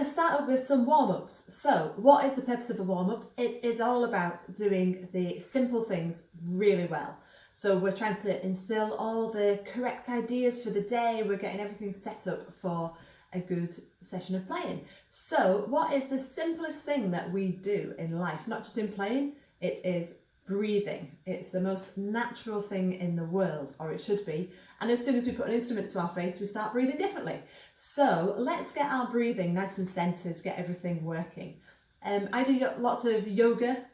going to start up with some warm-ups. So what is the purpose of a warm-up? It is all about doing the simple things really well. So we're trying to instill all the correct ideas for the day. We're getting everything set up for a good session of playing. So what is the simplest thing that we do in life? Not just in playing, it is breathing. It's the most natural thing in the world, or it should be. And as soon as we put an instrument to our face, we start breathing differently. So let's get our breathing nice and centered, get everything working. I do lots of yoga.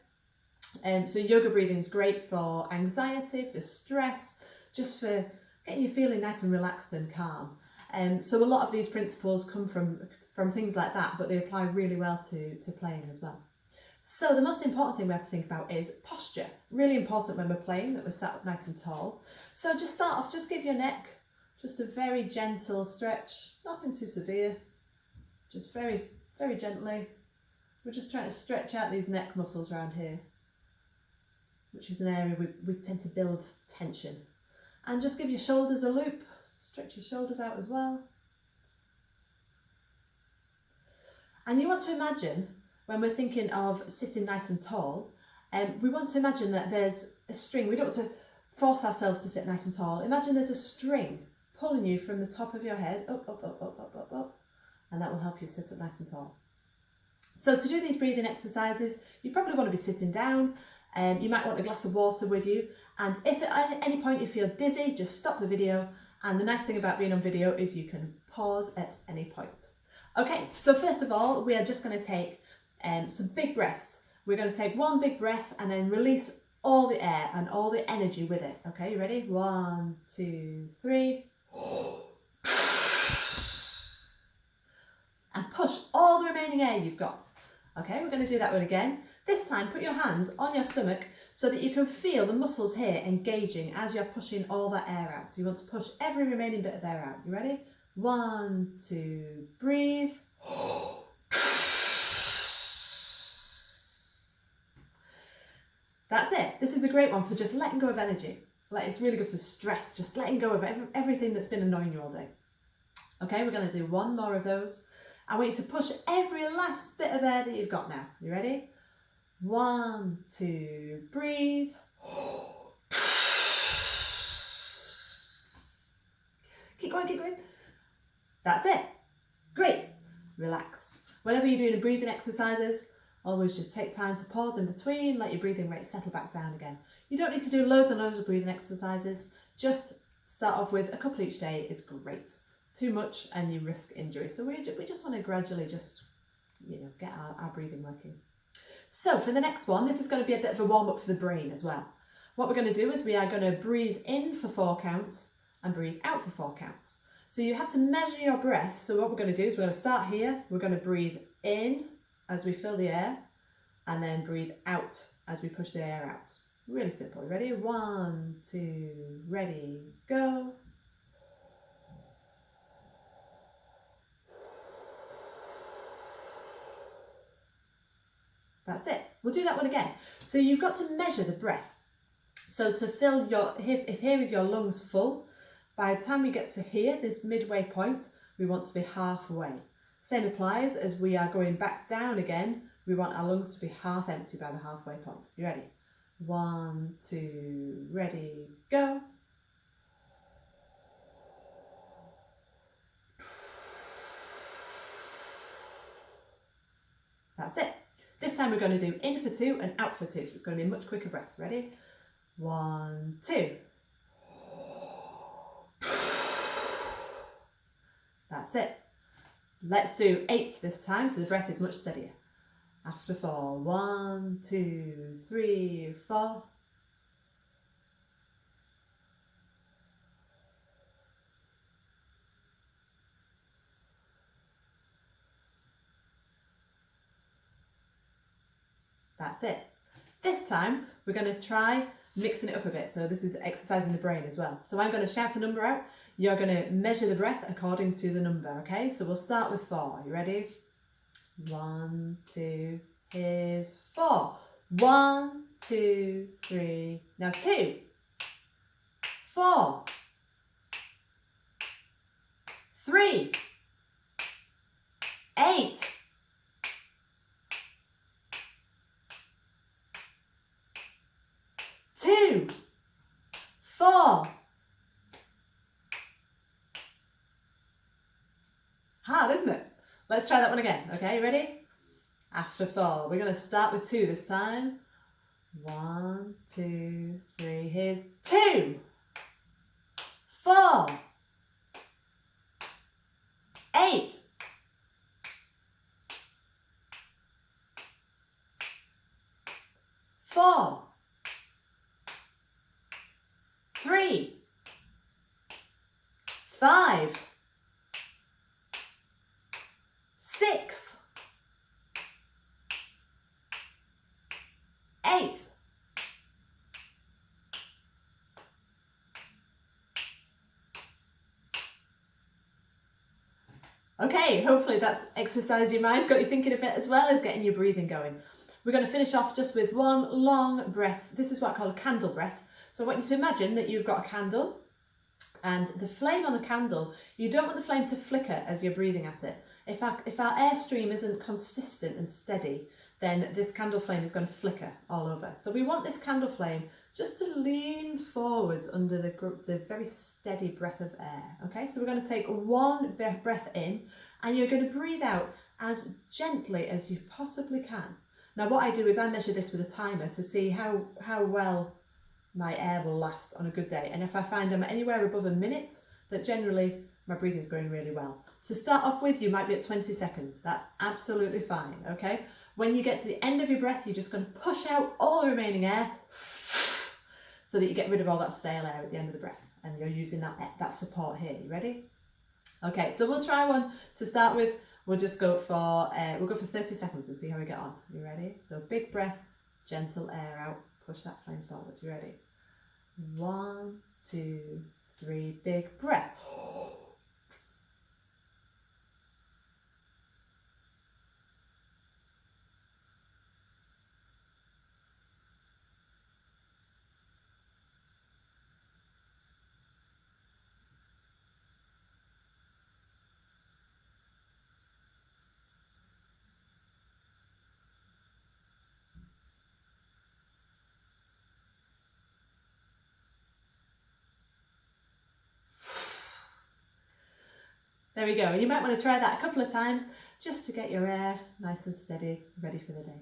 So yoga breathing is great for anxiety, for stress, just for getting you feeling nice and relaxed and calm. So a lot of these principles come from things like that, but they apply really well to playing as well. So the most important thing we have to think about is posture. Really important when we're playing, that we're sat up nice and tall. So just start off, just give your neck just a very gentle stretch, nothing too severe, just very, very gently. We're just trying to stretch out these neck muscles around here, which is an area we tend to build tension. And just give your shoulders a loop, stretch your shoulders out as well. And you want to imagine, when we're thinking of sitting nice and tall, we want to imagine that there's a string. We don't want to force ourselves to sit nice and tall. Imagine there's a string pulling you from the top of your head, up, up, up, up, up, up, up, and that will help you sit up nice and tall. So to do these breathing exercises, you probably want to be sitting down. You might want a glass of water with you, and if at any point you feel dizzy, just stop the video. And the nice thing about being on video is you can pause at any point. Okay, so first of all, we are just going to take some big breaths. We're going to take one big breath and then release all the air and all the energy with it. Okay, you ready? 1, 2, 3. And push all the remaining air you've got. Okay, we're going to do that one again. This time, put your hand on your stomach so that you can feel the muscles here engaging as you're pushing all that air out. So you want to push every remaining bit of air out. You ready? 1, 2, breathe. That's it. This is a great one for just letting go of energy. Like, it's really good for stress, just letting go of everything that's been annoying you all day. Okay, we're going to do one more of those. I want you to push every last bit of air that you've got now. You ready? 1, 2, breathe. Keep going, keep going. That's it. Great. Relax. Whenever you're doing breathing exercises, always just take time to pause in between, let your breathing rate settle back down again. You don't need to do loads and loads of breathing exercises. Just start off with a couple each day is great. Too much and you risk injury. So we just want to gradually just, get our breathing working. So for the next one, this is going to be a bit of a warm-up for the brain as well. What we're going to do is we are going to breathe in for 4 counts and breathe out for 4 counts. So you have to measure your breath. So what we're going to do is we're going to start here. We're going to breathe in as we fill the air and then breathe out as we push the air out. Really simple. Ready? 1, 2, ready, go. That's it. We'll do that one again. So you've got to measure the breath. So to fill if here is your lungs full, by the time we get to here, this midway point, we want to be halfway. Same applies as we are going back down again. We want our lungs to be half empty by the halfway point. You ready? 1, 2, ready, go. That's it. This time we're going to do in for 2 and out for 2, so it's going to be a much quicker breath. Ready? 1, 2. That's it. Let's do 8 this time, so the breath is much steadier. After 4, 1, 2, 3, 4. That's it. This time we're going to try mixing it up a bit. So this is exercising the brain as well. So I'm going to shout a number out. You're going to measure the breath according to the number, okay? So we'll start with 4. You ready? 1, 2, here's 4. 1, 2, 3. Now 2, 4, 3, 8, Hard, isn't it? Let's try that one again. Okay, ready? After 4. We're going to start with 2 this time. 1, 2, 3. Here's 2, 4, 8, 4, 3, 5, 6, 8, 'Okay, hopefully that's exercised your mind, got you thinking a bit as well as getting your breathing going. We're going to finish off just with one long breath. This is what I call a candle breath. So I want you to imagine that you've got a candle and the flame on the candle, you don't want the flame to flicker as you're breathing at it. If our airstream isn't consistent and steady, then this candle flame is going to flicker all over. So we want this candle flame just to lean forwards under the very steady breath of air. Okay, so we're going to take one breath in and you're going to breathe out as gently as you possibly can. Now what I do is I measure this with a timer to see how well my air will last on a good day. And if I find I'm anywhere above a minute, that generally my breathing is going really well. To start off with, you might be at 20 seconds. That's absolutely fine, okay? When you get to the end of your breath, you're just going to push out all the remaining air so that you get rid of all that stale air at the end of the breath. And you're using that support here. You ready? Okay, so we'll try one to start with. We'll just go for, 30 seconds and see how we get on. You ready? So big breath, gentle air out, push that flame forward. You ready? 1, 2, 3, big breath. There we go. And you might want to try that a couple of times just to get your air nice and steady, ready for the day.